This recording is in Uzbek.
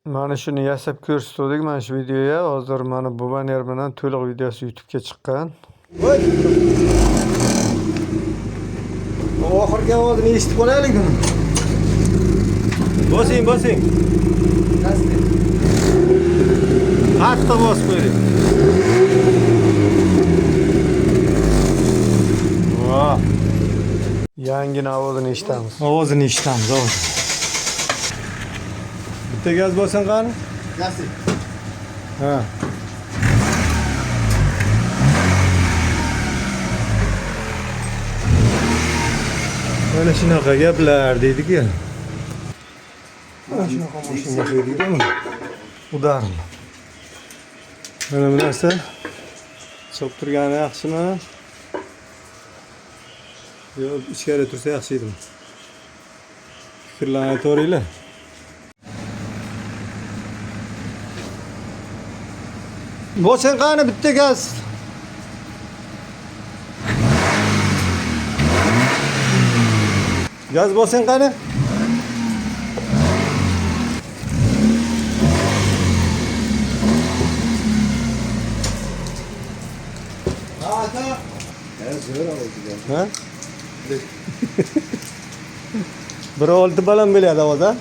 Mana shuni yasab ko'rsatdik mana shu videoga. Hozir mana bu banner bilan to'liq videosi YouTube'ga chiqqan. Voy. Oxirgi ovozini eshitib qolaylik buni. Bosing. Qattiq bosib qo'ying. Voh. Yangi ovozini eshitamiz. Ovozini eshitamiz, ovoz. Bitta gaz bosing qani? Gazing. Ha. Mana shunaqa gaplar deydi-ku. Mana shunaqa mashina deydi-ku. Udarmi? Mana bu narsa chop turgani yaxshimi? Yo, ichkari tursa yaxshi edimi? Fikrlarni aytaveringlar. Bosing qani bitta gaz. Gaz bosing qani? Ha? Bir olti baland bo'ladi ovoz, ha?